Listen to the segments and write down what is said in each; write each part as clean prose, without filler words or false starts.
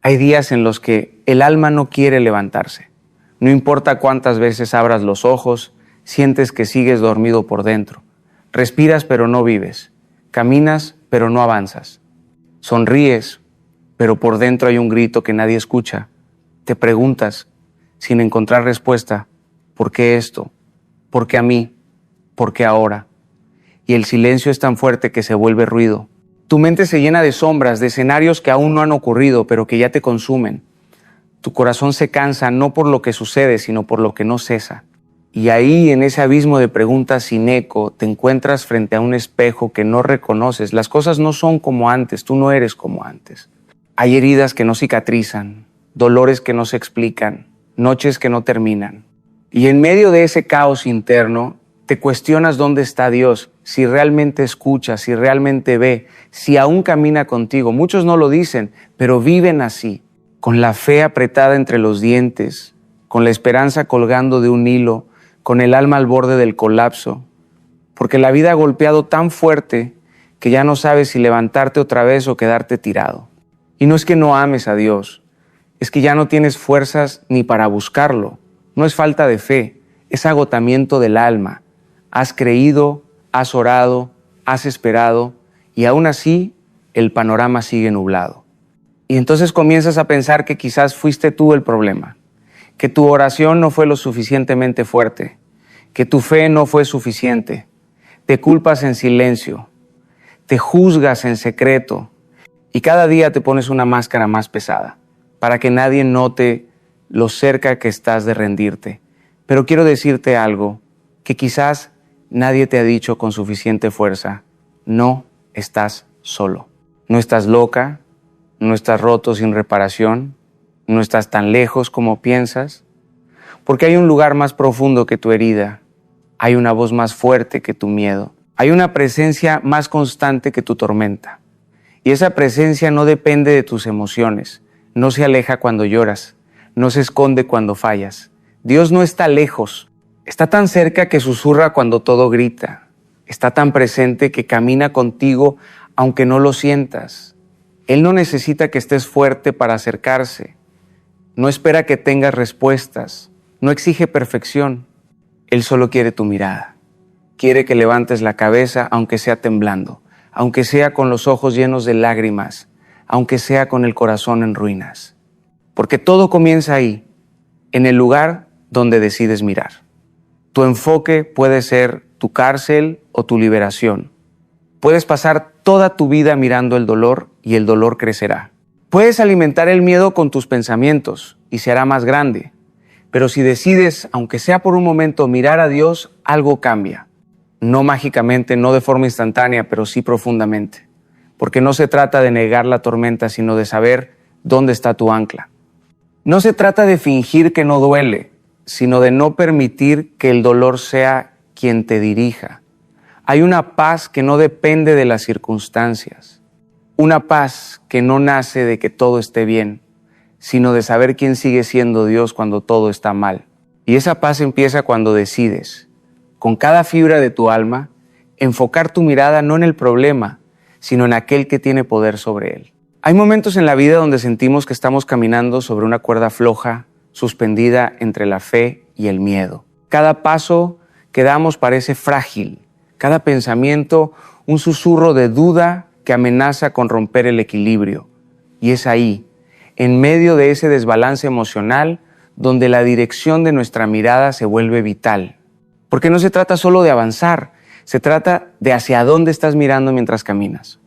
Hay días en los que el alma no quiere levantarse. No importa cuántas veces abras los ojos, sientes que sigues dormido por dentro. Respiras pero no vives. Caminas pero no avanzas. Sonríes, pero por dentro hay un grito que nadie escucha. Te preguntas, sin encontrar respuesta, ¿por qué esto? ¿Por qué a mí? ¿Por qué ahora? Y el silencio es tan fuerte que se vuelve ruido. Tu mente se llena de sombras, de escenarios que aún no han ocurrido, pero que ya te consumen. Tu corazón se cansa no por lo que sucede, sino por lo que no cesa. Y ahí, en ese abismo de preguntas sin eco, te encuentras frente a un espejo que no reconoces. Las cosas no son como antes, tú no eres como antes. Hay heridas que no cicatrizan, dolores que no se explican, noches que no terminan. Y en medio de ese caos interno, te cuestionas dónde está Dios, si realmente escucha, si realmente ve, si aún camina contigo. Muchos no lo dicen, pero viven así, con la fe apretada entre los dientes, con la esperanza colgando de un hilo, con el alma al borde del colapso, porque la vida ha golpeado tan fuerte que ya no sabes si levantarte otra vez o quedarte tirado. Y no es que no ames a Dios, es que ya no tienes fuerzas ni para buscarlo. No es falta de fe, es agotamiento del alma. Has creído, has orado, has esperado y aún así el panorama sigue nublado. Y entonces comienzas a pensar que quizás fuiste tú el problema, que tu oración no fue lo suficientemente fuerte, que tu fe no fue suficiente. Te culpas en silencio, te juzgas en secreto y cada día te pones una máscara más pesada para que nadie note lo cerca que estás de rendirte. Pero quiero decirte algo que quizás nadie te ha dicho con suficiente fuerza. No estás solo. No estás loca, no estás roto sin reparación, no estás tan lejos como piensas, porque hay un lugar más profundo que tu herida, hay una voz más fuerte que tu miedo, hay una presencia más constante que tu tormenta. Y esa presencia no depende de tus emociones, no se aleja cuando lloras, no se esconde cuando fallas. Dios no está lejos, está tan cerca que susurra cuando todo grita, está tan presente que camina contigo aunque no lo sientas. Él no necesita que estés fuerte para acercarse, no espera que tengas respuestas, no exige perfección. Él solo quiere tu mirada, quiere que levantes la cabeza aunque sea temblando, aunque sea con los ojos llenos de lágrimas, aunque sea con el corazón en ruinas. Porque todo comienza ahí, en el lugar donde decides mirar. Tu enfoque puede ser tu cárcel o tu liberación. Puedes pasar toda tu vida mirando el dolor y el dolor crecerá. Puedes alimentar el miedo con tus pensamientos y se hará más grande. Pero si decides, aunque sea por un momento, mirar a Dios, algo cambia. No mágicamente, no de forma instantánea, pero sí profundamente. Porque no se trata de negar la tormenta, sino de saber dónde está tu ancla. No se trata de fingir que no duele, sino de no permitir que el dolor sea quien te dirija. Hay una paz que no depende de las circunstancias. Una paz que no nace de que todo esté bien, sino de saber quién sigue siendo Dios cuando todo está mal. Y esa paz empieza cuando decides, con cada fibra de tu alma, enfocar tu mirada no en el problema, sino en aquel que tiene poder sobre él. Hay momentos en la vida donde sentimos que estamos caminando sobre una cuerda floja, suspendida entre la fe y el miedo. Cada paso que damos parece frágil, cada pensamiento un susurro de duda que amenaza con romper el equilibrio. Y es ahí, en medio de ese desbalance emocional, donde la dirección de nuestra mirada se vuelve vital. Porque no se trata solo de avanzar, se trata de hacia dónde estás mirando mientras caminas.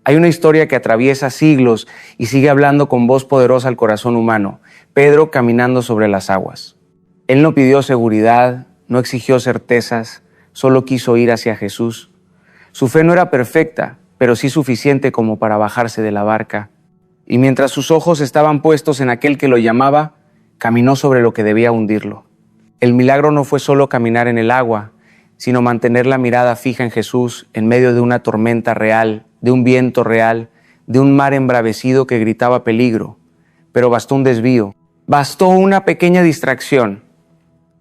Hay una historia que atraviesa siglos y sigue hablando con voz poderosa al corazón humano. Pedro caminando sobre las aguas. Él no pidió seguridad, no exigió certezas, solo quiso ir hacia Jesús. Su fe no era perfecta, pero sí suficiente como para bajarse de la barca. Y mientras sus ojos estaban puestos en aquel que lo llamaba, caminó sobre lo que debía hundirlo. El milagro no fue solo caminar en el agua, sino mantener la mirada fija en Jesús en medio de una tormenta real, de un viento real, de un mar embravecido que gritaba peligro. Pero bastó un desvío, bastó una pequeña distracción,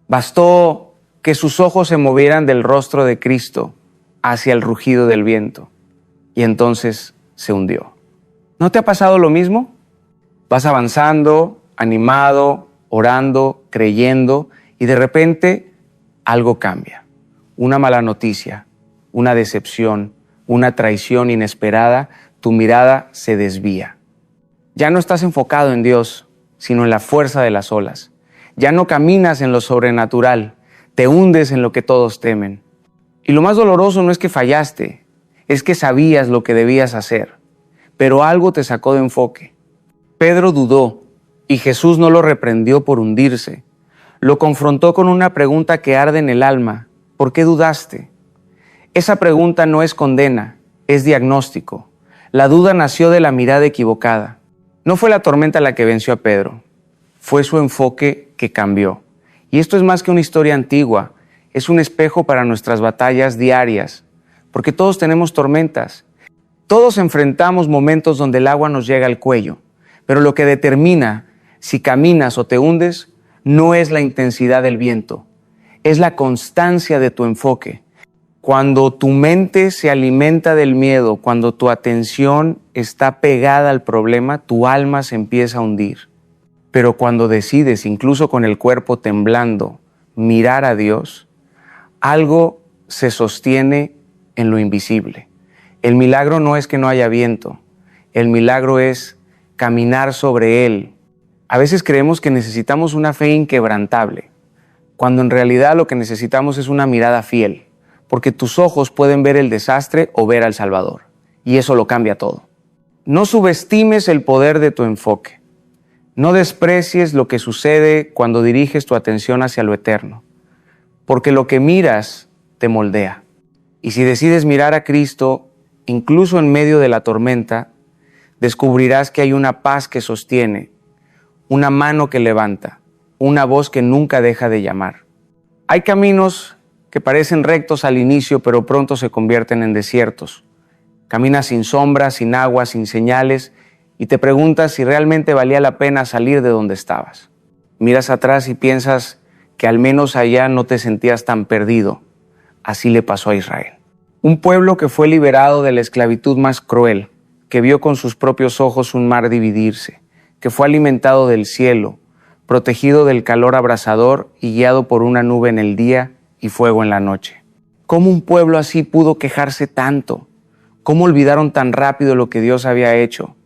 bastó que sus ojos se movieran del rostro de Cristo hacia el rugido del viento, y entonces se hundió. ¿No te ha pasado lo mismo? Vas avanzando, animado, orando, creyendo, y de repente algo cambia. Una mala noticia, una decepción, una traición inesperada, tu mirada se desvía. Ya no estás enfocado en Dios, sino en la fuerza de las olas. Ya no caminas en lo sobrenatural, te hundes en lo que todos temen. Y lo más doloroso no es que fallaste, es que sabías lo que debías hacer, pero algo te sacó de enfoque. Pedro dudó y Jesús no lo reprendió por hundirse. Lo confrontó con una pregunta que arde en el alma. ¿Por qué dudaste? Esa pregunta no es condena, es diagnóstico. La duda nació de la mirada equivocada. No fue la tormenta la que venció a Pedro, fue su enfoque que cambió. Y esto es más que una historia antigua, es un espejo para nuestras batallas diarias, porque todos tenemos tormentas. Todos enfrentamos momentos donde el agua nos llega al cuello, pero lo que determina si caminas o te hundes no es la intensidad del viento, es la constancia de tu enfoque. Cuando tu mente se alimenta del miedo, cuando tu atención está pegada al problema, tu alma se empieza a hundir. Pero cuando decides, incluso con el cuerpo temblando, mirar a Dios, algo se sostiene en lo invisible. El milagro no es que no haya viento, el milagro es caminar sobre él. A veces creemos que necesitamos una fe inquebrantable, cuando en realidad lo que necesitamos es una mirada fiel, porque tus ojos pueden ver el desastre o ver al Salvador, y eso lo cambia todo. No subestimes el poder de tu enfoque. No desprecies lo que sucede cuando diriges tu atención hacia lo eterno, porque lo que miras te moldea. Y si decides mirar a Cristo, incluso en medio de la tormenta, descubrirás que hay una paz que sostiene, una mano que levanta, una voz que nunca deja de llamar. Hay caminos que parecen rectos al inicio, pero pronto se convierten en desiertos. Caminas sin sombra, sin agua, sin señales, y te preguntas si realmente valía la pena salir de donde estabas. Miras atrás y piensas que al menos allá no te sentías tan perdido. Así le pasó a Israel. Un pueblo que fue liberado de la esclavitud más cruel, que vio con sus propios ojos un mar dividirse, que fue alimentado del cielo, protegido del calor abrasador y guiado por una nube en el día y fuego en la noche. ¿Cómo un pueblo así pudo quejarse tanto? ¿Cómo olvidaron tan rápido lo que Dios había hecho?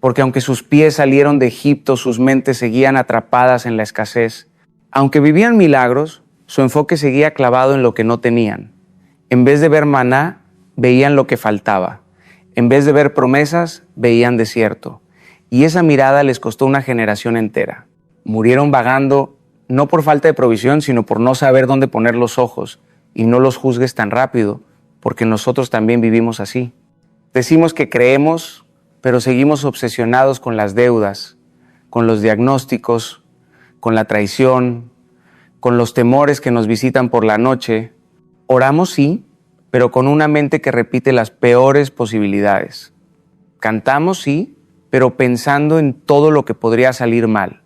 Porque aunque sus pies salieron de Egipto, sus mentes seguían atrapadas en la escasez. Aunque vivían milagros, su enfoque seguía clavado en lo que no tenían. En vez de ver maná, veían lo que faltaba. En vez de ver promesas, veían desierto. Y esa mirada les costó una generación entera. Murieron vagando, no por falta de provisión, sino por no saber dónde poner los ojos. Y no los juzgues tan rápido, porque nosotros también vivimos así. Decimos que creemos, pero seguimos obsesionados con las deudas, con los diagnósticos, con la traición, con los temores que nos visitan por la noche. Oramos sí, pero con una mente que repite las peores posibilidades. Cantamos sí, pero pensando en todo lo que podría salir mal.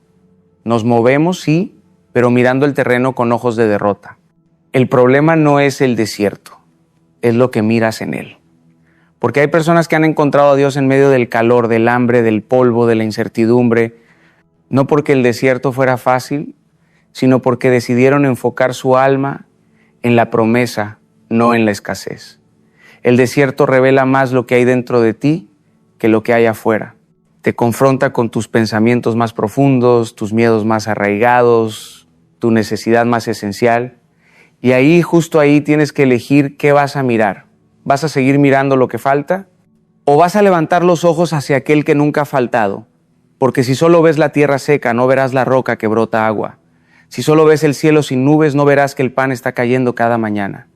Nos movemos sí, pero mirando el terreno con ojos de derrota. El problema no es el desierto, es lo que miras en él. Porque hay personas que han encontrado a Dios en medio del calor, del hambre, del polvo, de la incertidumbre, no porque el desierto fuera fácil, sino porque decidieron enfocar su alma en la promesa, no en la escasez. El desierto revela más lo que hay dentro de ti que lo que hay afuera. Te confronta con tus pensamientos más profundos, tus miedos más arraigados, tu necesidad más esencial. Y ahí, justo ahí, tienes que elegir qué vas a mirar. ¿Vas a seguir mirando lo que falta? ¿O vas a levantar los ojos hacia aquel que nunca ha faltado? Porque si solo ves la tierra seca, no verás la roca que brota agua. Si solo ves el cielo sin nubes, no verás que el pan está cayendo cada mañana.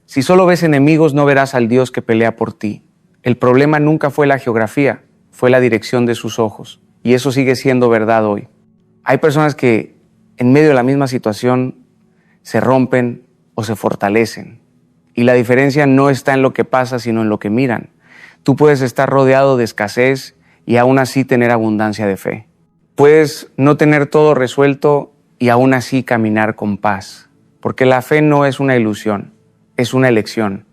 Si solo ves enemigos, no verás al Dios que pelea por ti. El problema nunca fue la geografía, fue la dirección de sus ojos. Y eso sigue siendo verdad hoy. Hay personas que en medio de la misma situación se rompen o se fortalecen. Y la diferencia no está en lo que pasa, sino en lo que miran. Tú puedes estar rodeado de escasez y aún así tener abundancia de fe. Puedes no tener todo resuelto y aún así caminar con paz. Porque la fe no es una ilusión, es una elección.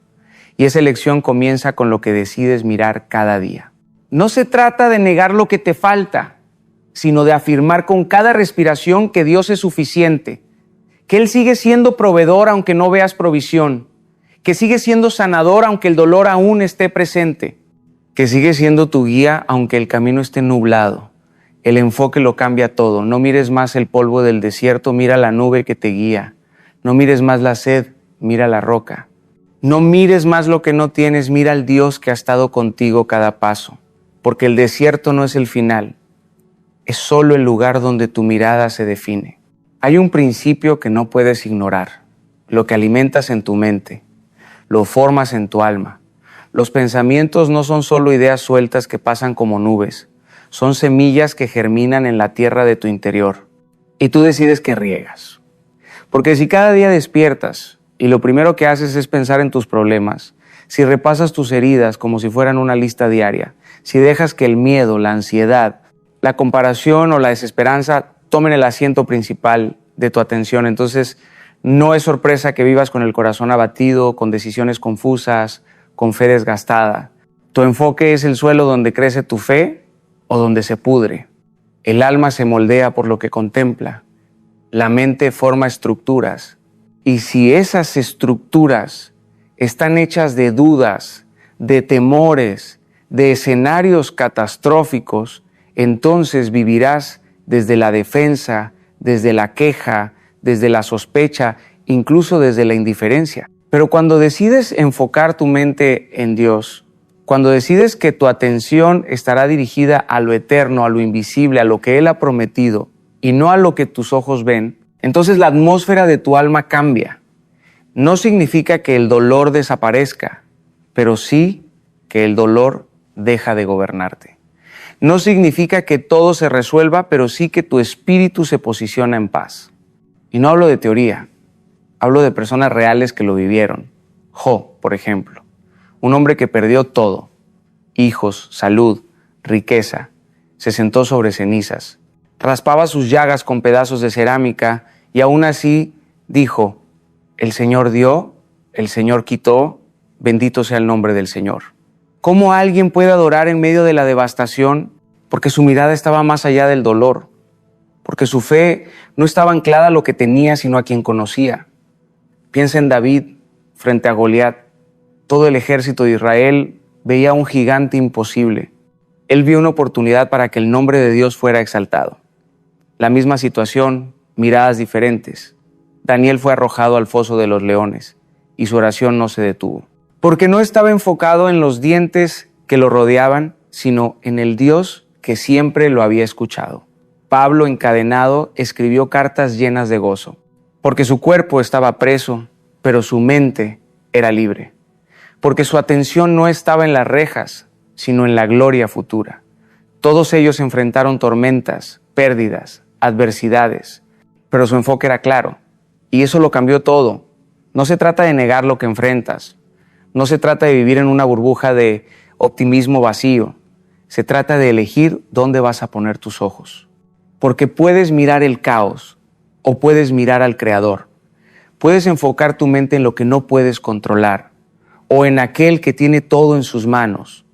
Y esa elección comienza con lo que decides mirar cada día. No se trata de negar lo que te falta, sino de afirmar con cada respiración que Dios es suficiente, que Él sigue siendo proveedor aunque no veas provisión, que sigue siendo sanador aunque el dolor aún esté presente, que sigue siendo tu guía aunque el camino esté nublado. El enfoque lo cambia todo. No mires más el polvo del desierto, mira la nube que te guía. No mires más la sed, mira la roca. No mires más lo que no tienes, mira al Dios que ha estado contigo cada paso, porque el desierto no es el final, es solo el lugar donde tu mirada se define. Hay un principio que no puedes ignorar. Lo que alimentas en tu mente, lo formas en tu alma. Los pensamientos no son solo ideas sueltas que pasan como nubes, son semillas que germinan en la tierra de tu interior. Y tú decides que riegas. Porque si cada día despiertas y lo primero que haces es pensar en tus problemas, si repasas tus heridas como si fueran una lista diaria, si dejas que el miedo, la ansiedad, la comparación o la desesperanza tomen el asiento principal de tu atención, entonces no es sorpresa que vivas con el corazón abatido, con decisiones confusas, con fe desgastada. Tu enfoque es el suelo donde crece tu fe o donde se pudre. El alma se moldea por lo que contempla. La mente forma estructuras. Y si esas estructuras están hechas de dudas, de temores, de escenarios catastróficos, entonces vivirás desde la defensa, desde la queja, desde la sospecha, incluso desde la indiferencia. Pero cuando decides enfocar tu mente en Dios, cuando decides que tu atención estará dirigida a lo eterno, a lo invisible, a lo que Él ha prometido, y no a lo que tus ojos ven, entonces la atmósfera de tu alma cambia. No significa que el dolor desaparezca, pero sí que el dolor deja de gobernarte. No significa que todo se resuelva, pero sí que tu espíritu se posiciona en paz. Y no hablo de teoría, hablo de personas reales que lo vivieron. Job, por ejemplo, un hombre que perdió todo, hijos, salud, riqueza, se sentó sobre cenizas, raspaba sus llagas con pedazos de cerámica y aún así dijo: el Señor dio, el Señor quitó, bendito sea el nombre del Señor. ¿Cómo alguien puede adorar en medio de la devastación? Porque su mirada estaba más allá del dolor, porque su fe no estaba anclada a lo que tenía, sino a quien conocía. Piensa en David frente a Goliat. Todo el ejército de Israel veía a un gigante imposible. Él vio una oportunidad para que el nombre de Dios fuera exaltado. La misma situación, miradas diferentes. Daniel fue arrojado al foso de los leones y su oración no se detuvo, porque no estaba enfocado en los dientes que lo rodeaban, sino en el Dios que siempre lo había escuchado. Pablo, encadenado, escribió cartas llenas de gozo, porque su cuerpo estaba preso, pero su mente era libre, porque su atención no estaba en las rejas, sino en la gloria futura. Todos ellos enfrentaron tormentas, pérdidas, adversidades, pero su enfoque era claro, y eso lo cambió todo. No se trata de negar lo que enfrentas, no se trata de vivir en una burbuja de optimismo vacío, se trata de elegir dónde vas a poner tus ojos. Porque puedes mirar el caos o puedes mirar al Creador. Puedes enfocar tu mente en lo que no puedes controlar o en aquel que tiene todo en sus manos.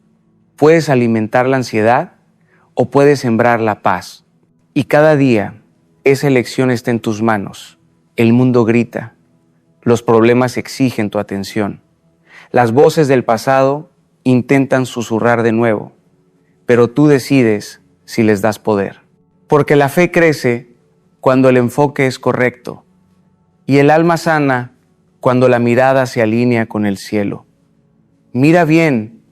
Puedes alimentar la ansiedad o puedes sembrar la paz. Y cada día esa elección está en tus manos. El mundo grita, los problemas exigen tu atención. Las voces del pasado intentan susurrar de nuevo, pero tú decides si les das poder. Porque la fe crece cuando el enfoque es correcto y el alma sana cuando la mirada se alinea con el cielo. Mira bien,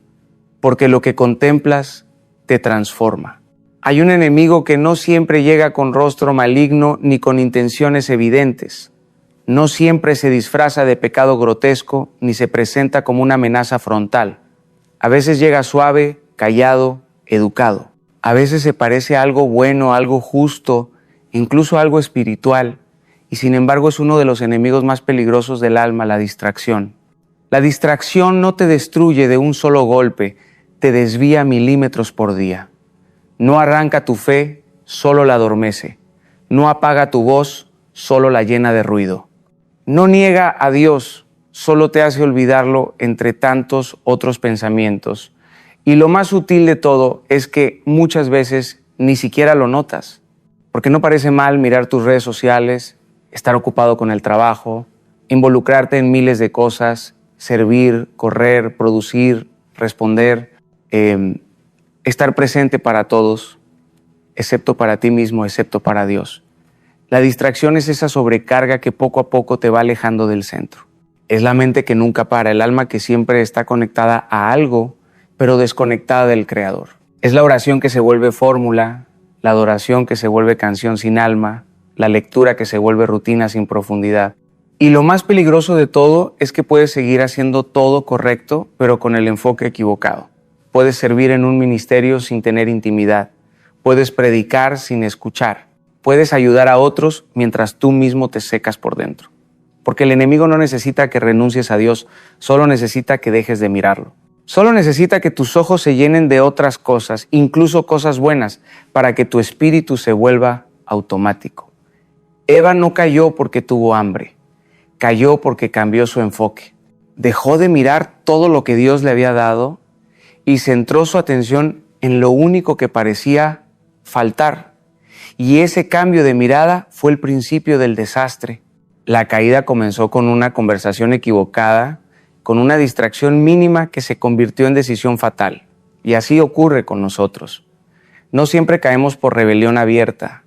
porque lo que contemplas te transforma. Hay un enemigo que no siempre llega con rostro maligno ni con intenciones evidentes. No siempre se disfraza de pecado grotesco ni se presenta como una amenaza frontal. A veces llega suave, callado, educado. A veces se parece a algo bueno, algo justo, incluso algo espiritual, y sin embargo es uno de los enemigos más peligrosos del alma, la distracción. La distracción no te destruye de un solo golpe, te desvía milímetros por día. No arranca tu fe, solo la adormece. No apaga tu voz, solo la llena de ruido. No niega a Dios, solo te hace olvidarlo entre tantos otros pensamientos. Y lo más sutil de todo es que muchas veces ni siquiera lo notas. Porque no parece mal mirar tus redes sociales, estar ocupado con el trabajo, involucrarte en miles de cosas, servir, correr, producir, responder, estar presente para todos, excepto para ti mismo, excepto para Dios. La distracción es esa sobrecarga que poco a poco te va alejando del centro. Es la mente que nunca para, el alma que siempre está conectada a algo, pero desconectada del Creador. Es la oración que se vuelve fórmula, la adoración que se vuelve canción sin alma, la lectura que se vuelve rutina sin profundidad. Y lo más peligroso de todo es que puedes seguir haciendo todo correcto, pero con el enfoque equivocado. Puedes servir en un ministerio sin tener intimidad. Puedes predicar sin escuchar. Puedes ayudar a otros mientras tú mismo te secas por dentro. Porque el enemigo no necesita que renuncies a Dios, solo necesita que dejes de mirarlo. Solo necesita que tus ojos se llenen de otras cosas, incluso cosas buenas, para que tu espíritu se vuelva automático. Eva no cayó porque tuvo hambre, cayó porque cambió su enfoque. Dejó de mirar todo lo que Dios le había dado y centró su atención en lo único que parecía faltar. Y ese cambio de mirada fue el principio del desastre. La caída comenzó con una conversación equivocada, con una distracción mínima que se convirtió en decisión fatal. Y así ocurre con nosotros. No siempre caemos por rebelión abierta,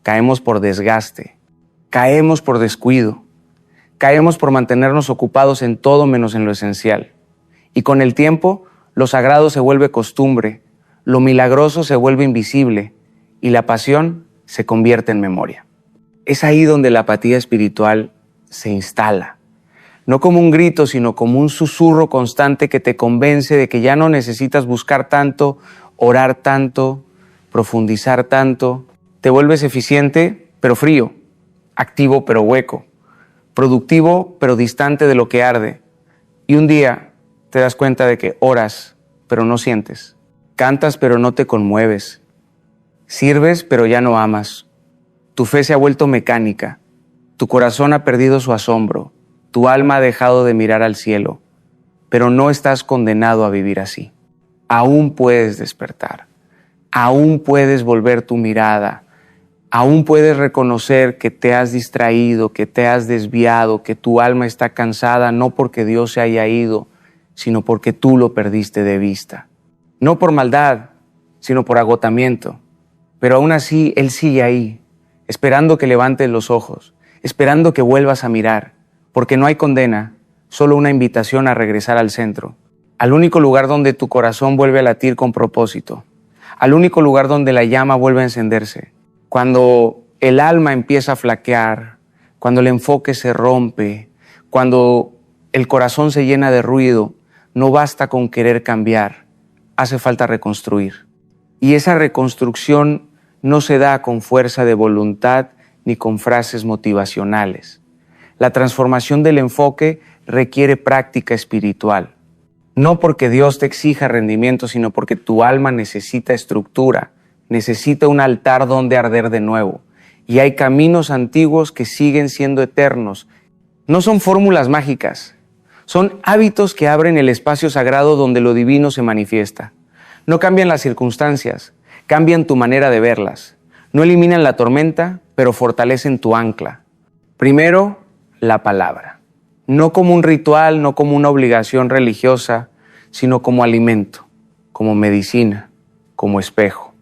caemos por desgaste, caemos por descuido, caemos por mantenernos ocupados en todo menos en lo esencial. Y con el tiempo, lo sagrado se vuelve costumbre, lo milagroso se vuelve invisible y la pasión se convierte en memoria. Es ahí donde la apatía espiritual se instala. No como un grito, sino como un susurro constante que te convence de que ya no necesitas buscar tanto, orar tanto, profundizar tanto. Te vuelves eficiente, pero frío, activo, pero hueco, productivo, pero distante de lo que arde. Y un día te das cuenta de que oras, pero no sientes. Cantas, pero no te conmueves. Sirves, pero ya no amas. Tu fe se ha vuelto mecánica. Tu corazón ha perdido su asombro. Tu alma ha dejado de mirar al cielo, pero no estás condenado a vivir así. Aún puedes despertar, aún puedes volver tu mirada, aún puedes reconocer que te has distraído, que te has desviado, que tu alma está cansada, no porque Dios se haya ido, sino porque tú lo perdiste de vista. No por maldad, sino por agotamiento. Pero aún así, Él sigue ahí, esperando que levantes los ojos, esperando que vuelvas a mirar. Porque no hay condena, solo una invitación a regresar al centro, al único lugar donde tu corazón vuelve a latir con propósito, al único lugar donde la llama vuelve a encenderse. Cuando el alma empieza a flaquear, cuando el enfoque se rompe, cuando el corazón se llena de ruido, no basta con querer cambiar, hace falta reconstruir. Y esa reconstrucción no se da con fuerza de voluntad ni con frases motivacionales. La transformación del enfoque requiere práctica espiritual. No porque Dios te exija rendimiento, sino porque tu alma necesita estructura, necesita un altar donde arder de nuevo. Y hay caminos antiguos que siguen siendo eternos. No son fórmulas mágicas, son hábitos que abren el espacio sagrado donde lo divino se manifiesta. No cambian las circunstancias, cambian tu manera de verlas. No eliminan la tormenta, pero fortalecen tu ancla. Primero, la palabra. No como un ritual, no como una obligación religiosa, sino como alimento, como medicina, como espejo.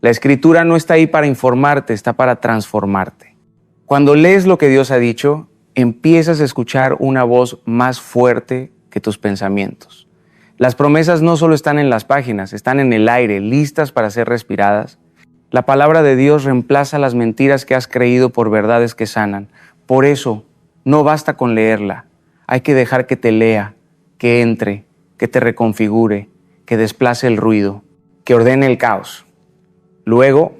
La Escritura no está ahí para informarte, está para transformarte. Cuando lees lo que Dios ha dicho, empiezas a escuchar una voz más fuerte que tus pensamientos. Las promesas no solo están en las páginas, están en el aire, listas para ser respiradas. La palabra de Dios reemplaza las mentiras que has creído por verdades que sanan. Por eso, no basta con leerla, hay que dejar que te lea, que entre, que te reconfigure, que desplace el ruido, que ordene el caos. Luego,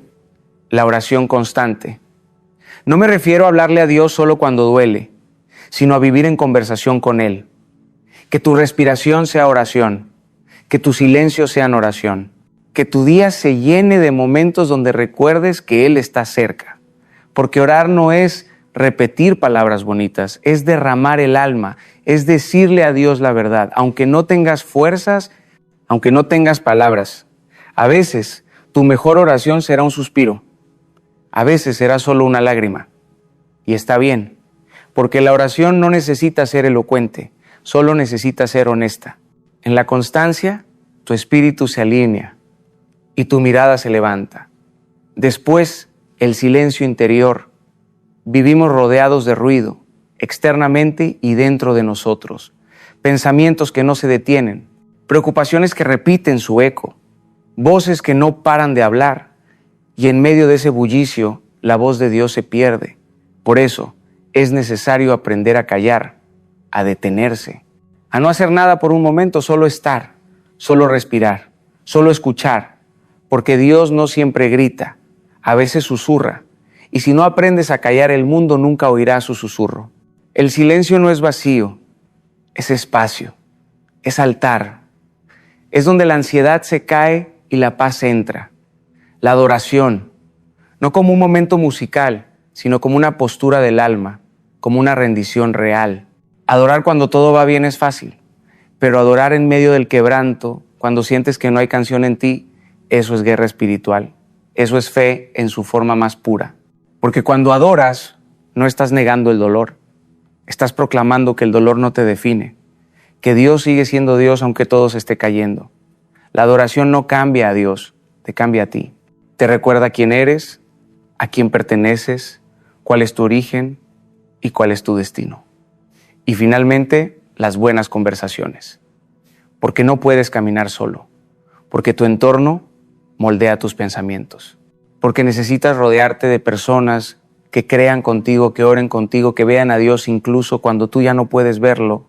la oración constante. No me refiero a hablarle a Dios solo cuando duele, sino a vivir en conversación con Él. Que tu respiración sea oración, que tu silencio sea oración, que tu día se llene de momentos donde recuerdes que Él está cerca. Porque orar no es repetir palabras bonitas, es derramar el alma, es decirle a Dios la verdad, aunque no tengas fuerzas, aunque no tengas palabras. A veces Tu mejor oración será un suspiro. A veces será solo una lágrima. Y está bien, porque la oración no necesita ser elocuente, solo necesita ser honesta. En la constancia, tu espíritu se alinea y tu mirada se levanta. Después, el silencio interior. Vivimos rodeados de ruido, externamente y dentro de nosotros. Pensamientos que no se detienen, preocupaciones que repiten su eco, voces que no paran de hablar, y en medio de ese bullicio, la voz de Dios se pierde. Por eso, es necesario aprender a callar, a detenerse, a no hacer nada por un momento, solo estar, solo respirar, solo escuchar, porque Dios no siempre grita, a veces susurra, y si no aprendes a callar, el mundo nunca oirá su susurro. El silencio no es vacío, es espacio, es altar, es donde la ansiedad se cae y la paz entra. La adoración, no como un momento musical, sino como una postura del alma, como una rendición real. Adorar cuando todo va bien es fácil, pero adorar en medio del quebranto, cuando sientes que no hay canción en ti, eso es guerra espiritual. Eso es fe en su forma más pura. Porque cuando adoras, no estás negando el dolor. Estás proclamando que el dolor no te define, que Dios sigue siendo Dios aunque todo se esté cayendo. La adoración no cambia a Dios, te cambia a ti. Te recuerda quién eres, a quién perteneces, cuál es tu origen y cuál es tu destino. Y finalmente, las buenas conversaciones. Porque no puedes caminar solo, porque tu entorno moldea tus pensamientos, porque necesitas rodearte de personas que crean contigo, que oren contigo, que vean a Dios incluso cuando tú ya no puedes verlo.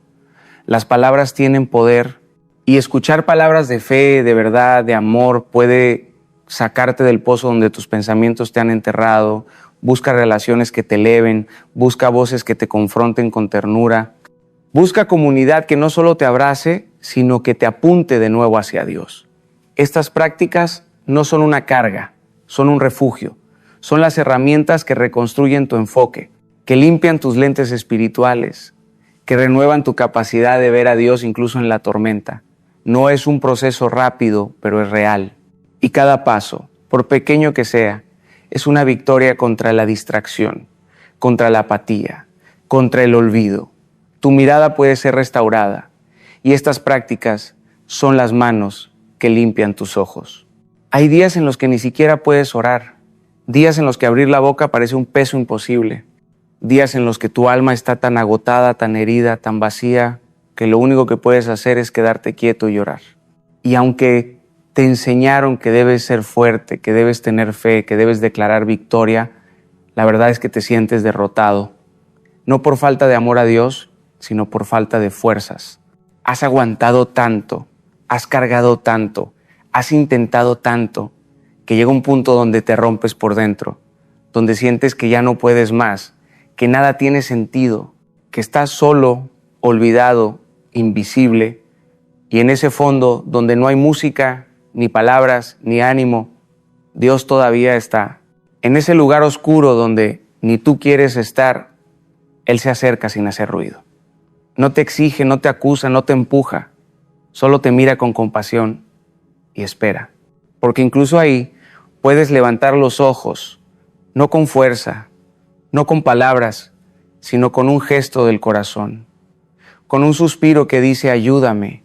Las palabras tienen poder y escuchar palabras de fe, de verdad, de amor, puede sacarte del pozo donde tus pensamientos te han enterrado. Busca relaciones que te eleven, busca voces que te confronten con ternura. Busca comunidad que no solo te abrace, sino que te apunte de nuevo hacia Dios. Estas prácticas no son una carga, son un refugio. Son las herramientas que reconstruyen tu enfoque, que limpian tus lentes espirituales, que renuevan tu capacidad de ver a Dios incluso en la tormenta. No es un proceso rápido, pero es real. Y cada paso, por pequeño que sea, es una victoria contra la distracción, contra la apatía, contra el olvido. Tu mirada puede ser restaurada y estas prácticas son las manos que limpian tus ojos. Hay días en los que ni siquiera puedes orar, días en los que abrir la boca parece un peso imposible, días en los que tu alma está tan agotada, tan herida, tan vacía, que lo único que puedes hacer es quedarte quieto y llorar. Y aunque te enseñaron que debes ser fuerte, que debes tener fe, que debes declarar victoria, la verdad es que te sientes derrotado, no por falta de amor a Dios, sino por falta de fuerzas. Has aguantado tanto, has cargado tanto, has intentado tanto, que llega un punto donde te rompes por dentro, donde sientes que ya no puedes más, que nada tiene sentido, que estás solo, olvidado, invisible, y en ese fondo donde no hay música, ni palabras, ni ánimo, Dios todavía está. En ese lugar oscuro donde ni tú quieres estar, Él se acerca sin hacer ruido. No te exige, no te acusa, no te empuja, solo te mira con compasión y espera. Porque incluso ahí puedes levantar los ojos, no con fuerza, no con palabras, sino con un gesto del corazón, con un suspiro que dice ayúdame,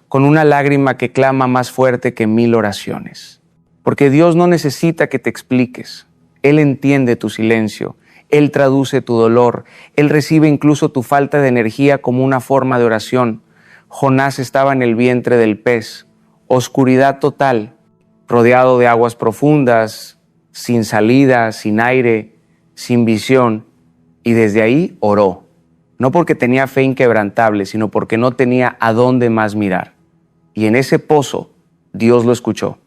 con una lágrima que clama más fuerte que 1000 oraciones. Porque Dios no necesita que te expliques, Él entiende tu silencio, Él traduce tu dolor, Él recibe incluso tu falta de energía como una forma de oración. Jonás estaba en el vientre del pez, oscuridad total, rodeado de aguas profundas, sin salida, sin aire, sin visión, y desde ahí oró. No porque tenía fe inquebrantable, sino porque no tenía a dónde más mirar. Y en ese pozo, Dios lo escuchó.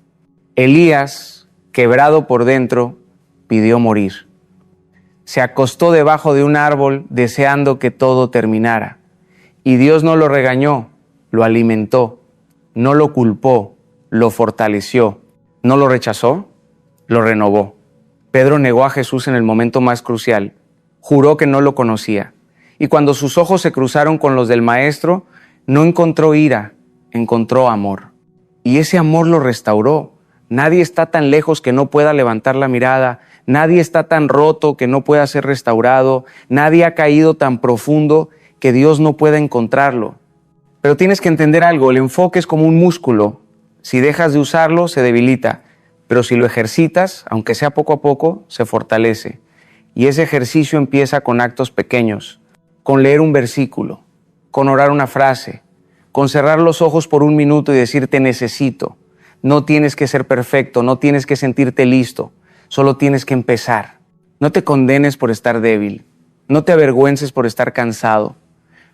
Elías, quebrado por dentro, pidió morir. Se acostó debajo de un árbol deseando que todo terminara. Y Dios no lo regañó, lo alimentó, no lo culpó, lo fortaleció, no lo rechazó, lo renovó. Pedro negó a Jesús en el momento más crucial, juró que no lo conocía. Y cuando sus ojos se cruzaron con los del Maestro, no encontró ira, encontró amor. Y ese amor lo restauró, Nadie está tan lejos que no pueda levantar la mirada. Nadie está tan roto que no pueda ser restaurado. Nadie ha caído tan profundo que Dios no pueda encontrarlo. Pero tienes que entender algo, el enfoque es como un músculo. Si dejas de usarlo, se debilita. Pero si lo ejercitas, aunque sea poco a poco, se fortalece. Y ese ejercicio empieza con actos pequeños, con leer un versículo, con orar una frase, con cerrar los ojos por un minuto y decir te necesito. No tienes que ser perfecto, no tienes que sentirte listo, solo tienes que empezar. No te condenes por estar débil, no te avergüences por estar cansado.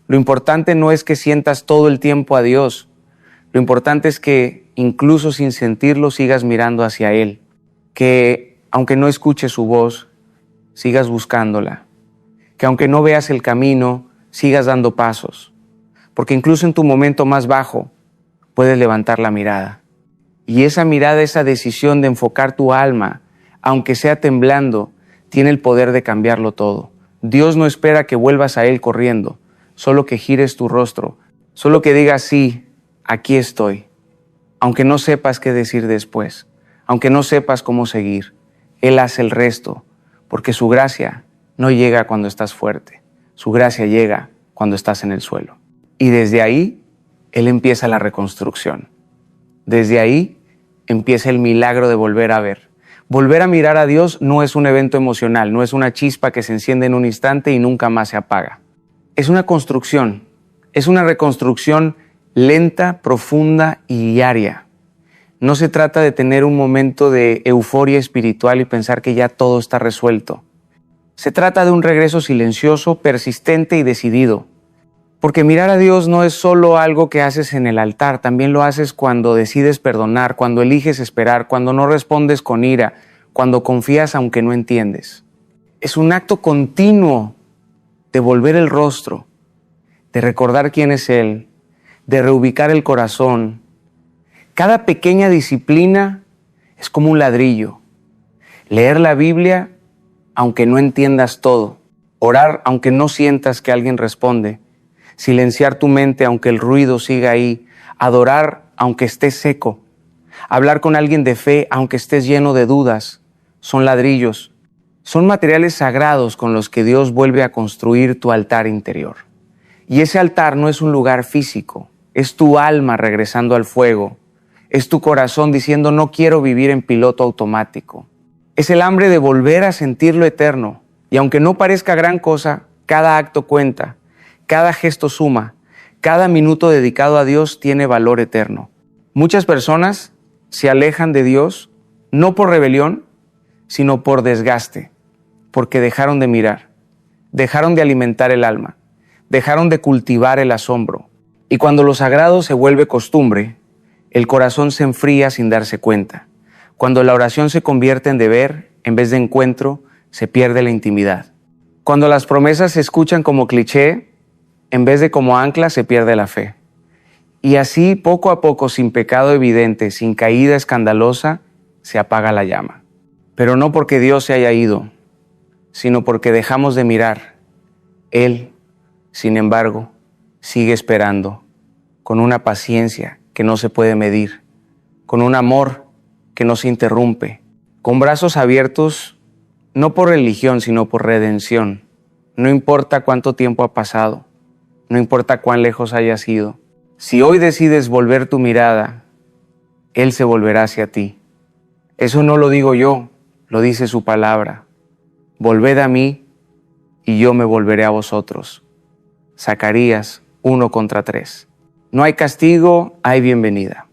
Lo importante no es que sientas todo el tiempo a Dios, lo importante es que incluso sin sentirlo sigas mirando hacia Él, que aunque no escuches su voz, sigas buscándola, que aunque no veas el camino, sigas dando pasos, porque incluso en tu momento más bajo puedes levantar la mirada. Y esa mirada, esa decisión de enfocar tu alma, aunque sea temblando, tiene el poder de cambiarlo todo. Dios no espera que vuelvas a Él corriendo, solo que gires tu rostro, solo que digas sí, aquí estoy. Aunque no sepas qué decir después, aunque no sepas cómo seguir, Él hace el resto, porque su gracia no llega cuando estás fuerte, su gracia llega cuando estás en el suelo. Y desde ahí, Él empieza la reconstrucción. Desde ahí empieza el milagro de volver a ver. Volver a mirar a Dios no es un evento emocional, no es una chispa que se enciende en un instante y nunca más se apaga. Es una construcción, es una reconstrucción lenta, profunda y diaria. No se trata de tener un momento de euforia espiritual y pensar que ya todo está resuelto. Se trata de un regreso silencioso, persistente y decidido. Porque mirar a Dios no es solo algo que haces en el altar, también lo haces cuando decides perdonar, cuando eliges esperar, cuando no respondes con ira, cuando confías aunque no entiendes. Es un acto continuo de volver el rostro, de recordar quién es Él, de reubicar el corazón. Cada pequeña disciplina es como un ladrillo. Leer la Biblia aunque no entiendas todo, orar aunque no sientas que alguien responde, silenciar tu mente aunque el ruido siga ahí, adorar aunque estés seco, hablar con alguien de fe aunque estés lleno de dudas, son ladrillos, son materiales sagrados con los que Dios vuelve a construir tu altar interior. Y ese altar no es un lugar físico, es tu alma regresando al fuego, es tu corazón diciendo no quiero vivir en piloto automático. Es el hambre de volver a sentir lo eterno, y aunque no parezca gran cosa, cada acto cuenta. Cada gesto suma, cada minuto dedicado a Dios tiene valor eterno. Muchas personas se alejan de Dios no por rebelión, sino por desgaste, porque dejaron de mirar, dejaron de alimentar el alma, dejaron de cultivar el asombro. Y cuando lo sagrado se vuelve costumbre, el corazón se enfría sin darse cuenta. Cuando la oración se convierte en deber, en vez de encuentro, se pierde la intimidad. Cuando las promesas se escuchan como cliché, en vez de como ancla, se pierde la fe. Y así, poco a poco, sin pecado evidente, sin caída escandalosa, se apaga la llama. Pero no porque Dios se haya ido, sino porque dejamos de mirar. Él, sin embargo, sigue esperando, con una paciencia que no se puede medir, con un amor que no se interrumpe, con brazos abiertos, no por religión, sino por redención. No importa cuánto tiempo ha pasado, no importa cuán lejos hayas ido. Si hoy decides volver tu mirada, Él se volverá hacia ti. Eso no lo digo yo, lo dice su palabra. Volved a mí y yo me volveré a vosotros. Zacarías 1:3. No hay castigo, hay bienvenida.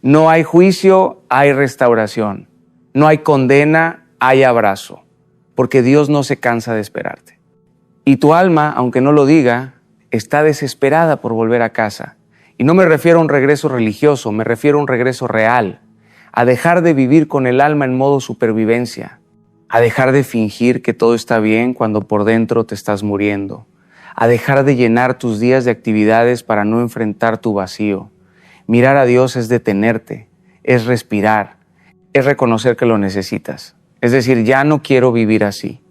No hay juicio, hay restauración. No hay condena, hay abrazo. Porque Dios no se cansa de esperarte. Y tu alma, aunque no lo diga, está desesperada por volver a casa. Y no me refiero a un regreso religioso, me refiero a un regreso real. A dejar de vivir con el alma en modo supervivencia. A dejar de fingir que todo está bien cuando por dentro te estás muriendo. A dejar de llenar tus días de actividades para no enfrentar tu vacío. Mirar a Dios es detenerte, es respirar, es reconocer que lo necesitas. Es decir, ya no quiero vivir así.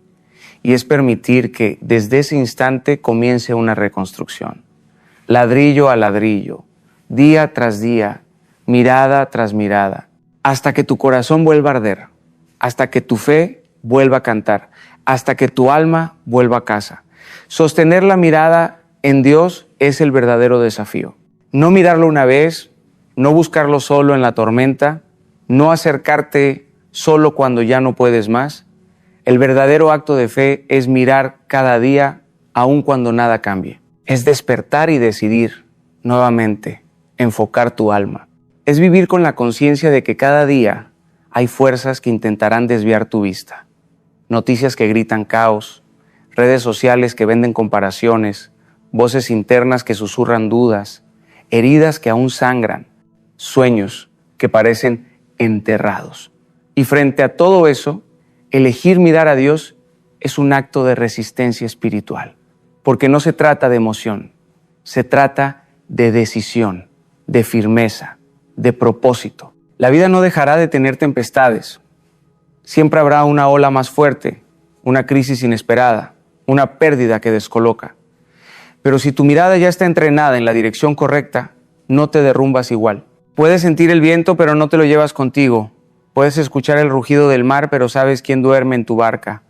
Y es permitir que desde ese instante comience una reconstrucción. Ladrillo a ladrillo, día tras día, mirada tras mirada. hasta que tu corazón vuelva a arder, hasta que tu fe vuelva a cantar, hasta que tu alma vuelva a casa. Sostener la mirada en Dios es el verdadero desafío. No mirarlo una vez, no buscarlo solo en la tormenta, no acercarte solo cuando ya no puedes más. El verdadero acto de fe es mirar cada día, aun cuando nada cambie. Es despertar y decidir nuevamente enfocar tu alma. Es vivir con la conciencia de que cada día hay fuerzas que intentarán desviar tu vista. Noticias que gritan caos, redes sociales que venden comparaciones, voces internas que susurran dudas, heridas que aún sangran, sueños que parecen enterrados. Y frente a todo eso, elegir mirar a Dios es un acto de resistencia espiritual, porque no se trata de emoción, se trata de decisión, de firmeza, de propósito. La vida no dejará de tener tempestades. Siempre habrá una ola más fuerte, una crisis inesperada, una pérdida que descoloca. Pero si tu mirada ya está entrenada en la dirección correcta, no te derrumbas igual. Puedes sentir el viento, pero no te lo llevas contigo. Puedes escuchar el rugido del mar, pero sabes quién duerme en tu barca.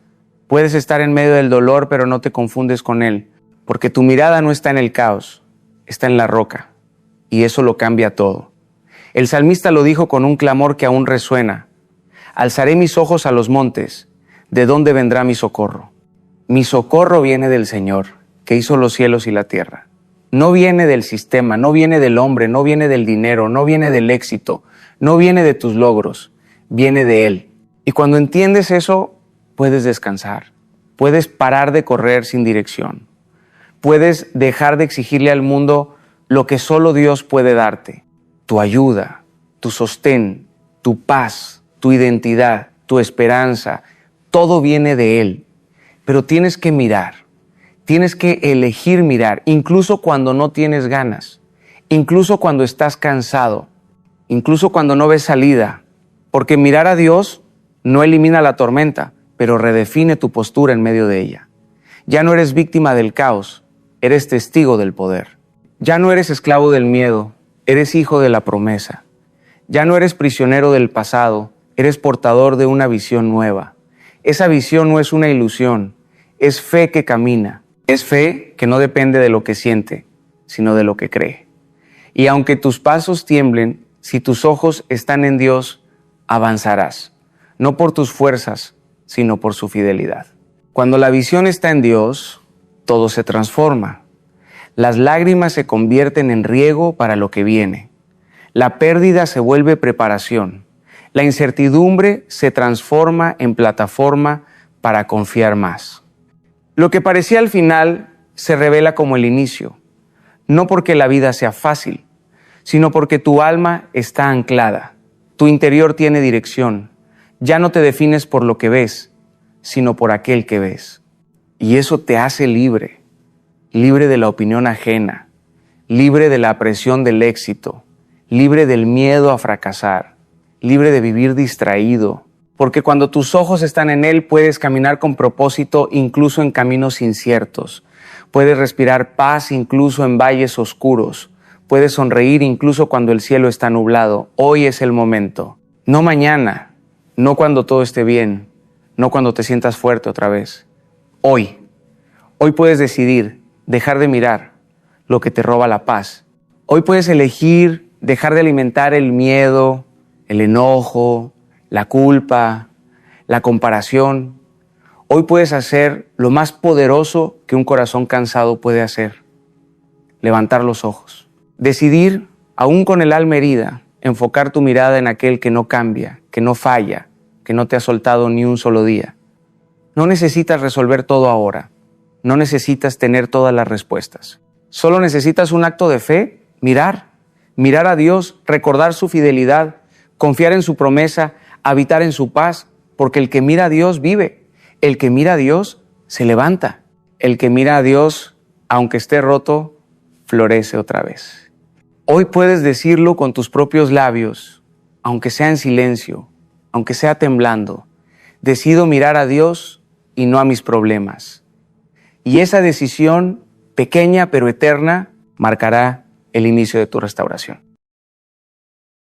Puedes estar en medio del dolor, pero no te confundes con él, porque tu mirada no está en el caos, está en la roca, y eso lo cambia todo. El salmista lo dijo con un clamor que aún resuena. Alzaré mis ojos a los montes, ¿de dónde vendrá mi socorro? Mi socorro viene del Señor, que hizo los cielos y la tierra. No viene del sistema, no viene del hombre, no viene del dinero, no viene del éxito, no viene de tus logros, viene de Él. Y cuando entiendes eso, puedes descansar, puedes parar de correr sin dirección, puedes dejar de exigirle al mundo lo que solo Dios puede darte. Tu ayuda, tu sostén, tu paz, tu identidad, tu esperanza, todo viene de Él. Pero tienes que mirar, tienes que elegir mirar, incluso cuando no tienes ganas, incluso cuando estás cansado, incluso cuando no ves salida, porque mirar a Dios no elimina la tormenta, pero redefine tu postura en medio de ella. Ya no eres víctima del caos, eres testigo del poder. Ya no eres esclavo del miedo, eres hijo de la promesa. Ya no eres prisionero del pasado, eres portador de una visión nueva. Esa visión no es una ilusión, es fe que camina. Es fe que no depende de lo que siente, sino de lo que cree. Y aunque tus pasos tiemblen, si tus ojos están en Dios, avanzarás. No por tus fuerzas, sino por su fidelidad. Cuando la visión está en Dios, todo se transforma. Las lágrimas se convierten en riego para lo que viene. La pérdida se vuelve preparación. La incertidumbre se transforma en plataforma para confiar más. Lo que parecía el final se revela como el inicio, no porque la vida sea fácil, sino porque tu alma está anclada, tu interior tiene dirección. Ya no te defines por lo que ves, sino por aquel que ves. Y eso te hace libre, libre de la opinión ajena, libre de la presión del éxito, libre del miedo a fracasar, libre de vivir distraído, porque cuando tus ojos están en Él puedes caminar con propósito incluso en caminos inciertos, puedes respirar paz incluso en valles oscuros, puedes sonreír incluso cuando el cielo está nublado. Hoy es el momento, no mañana, no cuando todo esté bien, no cuando te sientas fuerte otra vez. Hoy puedes decidir dejar de mirar lo que te roba la paz. Hoy puedes elegir dejar de alimentar el miedo, el enojo, la culpa, la comparación. Hoy puedes hacer lo más poderoso que un corazón cansado puede hacer: levantar los ojos. Decidir, aún con el alma herida, enfocar tu mirada en aquel que no cambia, que no falla, que no te ha soltado ni un solo día. No necesitas resolver todo ahora. No necesitas tener todas las respuestas. Solo necesitas un acto de fe, mirar a Dios, recordar su fidelidad, confiar en su promesa, habitar en su paz, porque el que mira a Dios vive. El que mira a Dios se levanta. El que mira a Dios, aunque esté roto, florece otra vez. Hoy puedes decirlo con tus propios labios, aunque sea en silencio, aunque sea temblando. Decido mirar a Dios y no a mis problemas. Y esa decisión, pequeña pero eterna, marcará el inicio de tu restauración.